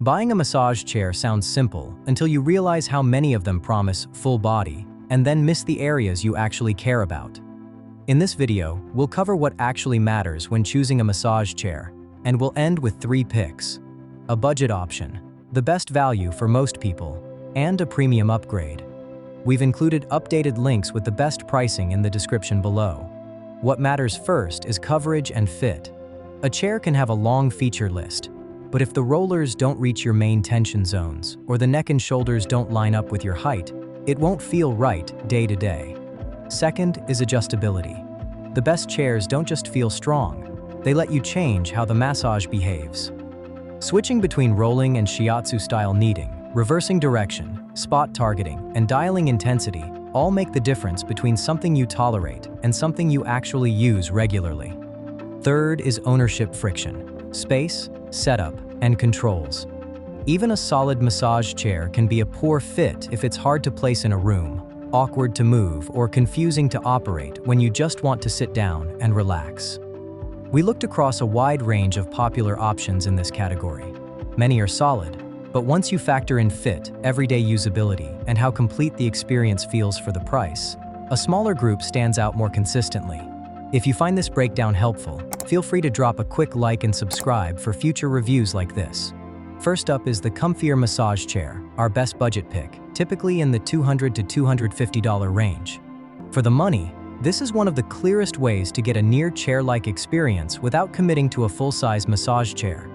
Buying a massage chair sounds simple until you realize how many of them promise full body and then miss the areas you actually care about. In this video, we'll cover what actually matters when choosing a massage chair, and we'll end with 3 picks: a budget option, the best value for most people, and a premium upgrade. We've included updated links with the best pricing in the description below. What matters first is coverage and fit. A chair can have a long feature list, but if the rollers don't reach your main tension zones or the neck and shoulders don't line up with your height, it won't feel right day to day. Second is adjustability. The best chairs don't just feel strong, they let you change how the massage behaves. Switching between rolling and shiatsu-style kneading, reversing direction, spot targeting, and dialing intensity all make the difference between something you tolerate and something you actually use regularly. Third is ownership friction, space, setup, and controls. Even a solid massage chair can be a poor fit if it's hard to place in a room, awkward to move, or confusing to operate when you just want to sit down and relax. We looked across a wide range of popular options in this category. Many are solid, but once you factor in fit, everyday usability, and how complete the experience feels for the price, a smaller group stands out more consistently. If you find this breakdown helpful, feel free to drop a quick like and subscribe for future reviews like this. First up is the Comfier massage chair, our best budget pick, typically in the $200 to $250 range. For the money, this is one of the clearest ways to get a near chair-like experience without committing to a full-size massage chair.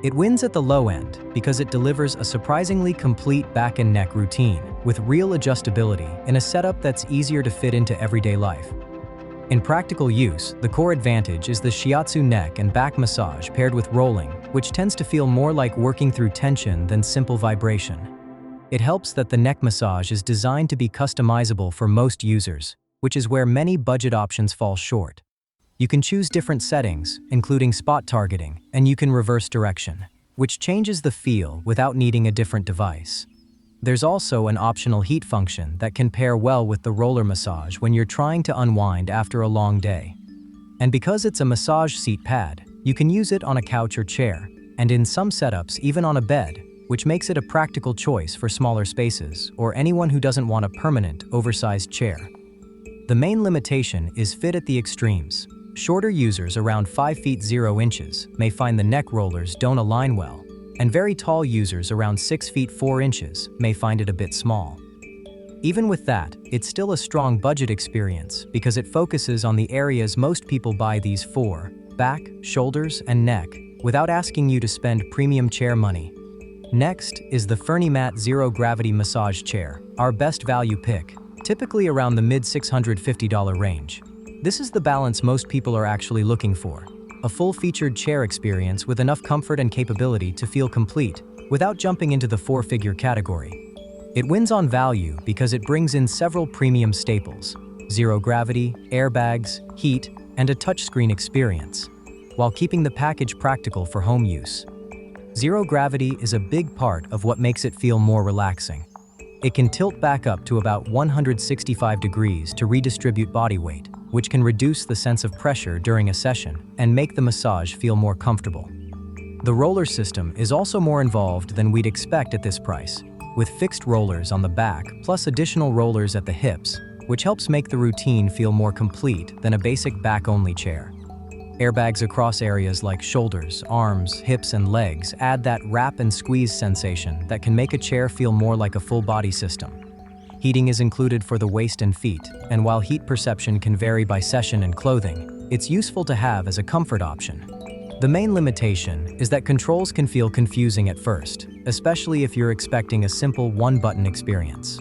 It wins at the low end because it delivers a surprisingly complete back and neck routine with real adjustability in a setup that's easier to fit into everyday life. In practical use, the core advantage is the shiatsu neck and back massage paired with rolling, which tends to feel more like working through tension than simple vibration. It helps that the neck massage is designed to be customizable for most users, which is where many budget options fall short. You can choose different settings, including spot targeting, and you can reverse direction, which changes the feel without needing a different device. There's also an optional heat function that can pair well with the roller massage when you're trying to unwind after a long day. And because it's a massage seat pad, you can use it on a couch or chair, and in some setups even on a bed, which makes it a practical choice for smaller spaces or anyone who doesn't want a permanent, oversized chair. The main limitation is fit at the extremes. Shorter users around 5 feet 0 inches may find the neck rollers don't align well, and very tall users around 6 feet 4 inches may find it a bit small. Even with that, it's still a strong budget experience because it focuses on the areas most people buy these for: back, shoulders, and neck, without asking you to spend premium chair money. Next is the FerniMat Zero Gravity Massage Chair, our best value pick, typically around the mid-$650 range. This is the balance most people are actually looking for: a full-featured chair experience with enough comfort and capability to feel complete, without jumping into the 4-figure category. It wins on value because it brings in several premium staples: zero gravity, airbags, heat, and a touchscreen experience, while keeping the package practical for home use. Zero gravity is a big part of what makes it feel more relaxing. It can tilt back up to about 165 degrees to redistribute body weight, which can reduce the sense of pressure during a session and make the massage feel more comfortable. The roller system is also more involved than we'd expect at this price, with fixed rollers on the back plus additional rollers at the hips, which helps make the routine feel more complete than a basic back-only chair. Airbags across areas like shoulders, arms, hips, and legs add that wrap and squeeze sensation that can make a chair feel more like a full-body system. Heating is included for the waist and feet, and while heat perception can vary by session and clothing, it's useful to have as a comfort option. The main limitation is that controls can feel confusing at first, especially if you're expecting a simple one-button experience.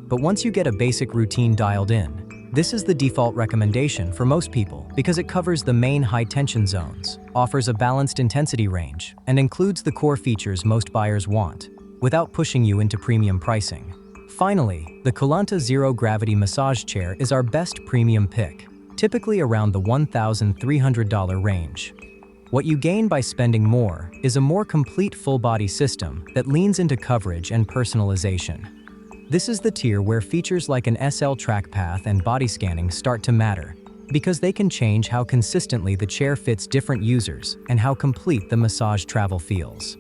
But once you get a basic routine dialed in, this is the default recommendation for most people because it covers the main high-tension zones, offers a balanced intensity range, and includes the core features most buyers want, without pushing you into premium pricing. Finally, the Kolanta Zero Gravity Massage Chair is our best premium pick, typically around the $1,300 range. What you gain by spending more is a more complete full-body system that leans into coverage and personalization. This is the tier where features like an SL track path and body scanning start to matter, because they can change how consistently the chair fits different users and how complete the massage travel feels.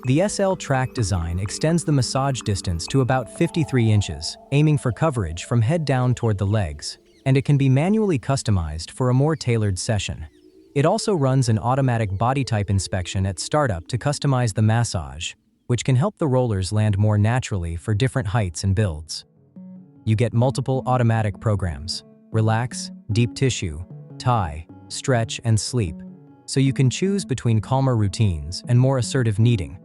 The SL Track design extends the massage distance to about 53 inches, aiming for coverage from head down toward the legs, and it can be manually customized for a more tailored session. It also runs an automatic body type inspection at startup to customize the massage, which can help the rollers land more naturally for different heights and builds. You get multiple automatic programs: relax, deep tissue, tie, stretch, and sleep, so you can choose between calmer routines and more assertive kneading.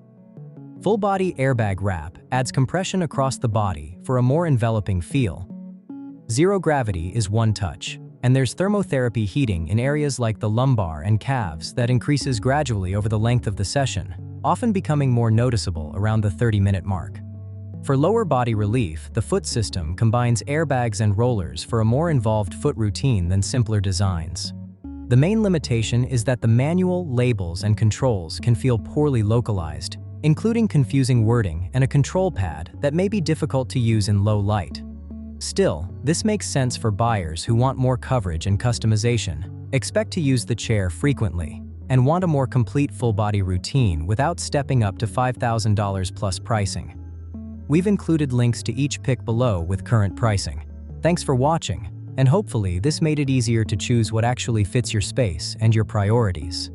Full body airbag wrap adds compression across the body for a more enveloping feel. Zero gravity is one touch, and there's thermotherapy heating in areas like the lumbar and calves that increases gradually over the length of the session, often becoming more noticeable around the 30-minute mark. For lower body relief, the foot system combines airbags and rollers for a more involved foot routine than simpler designs. The main limitation is that the manual, labels, and controls can feel poorly localized, including confusing wording and a control pad that may be difficult to use in low light. Still, this makes sense for buyers who want more coverage and customization, expect to use the chair frequently, and want a more complete full-body routine without stepping up to $5,000 plus pricing. We've included links to each pick below with current pricing. Thanks for watching, and hopefully this made it easier to choose what actually fits your space and your priorities.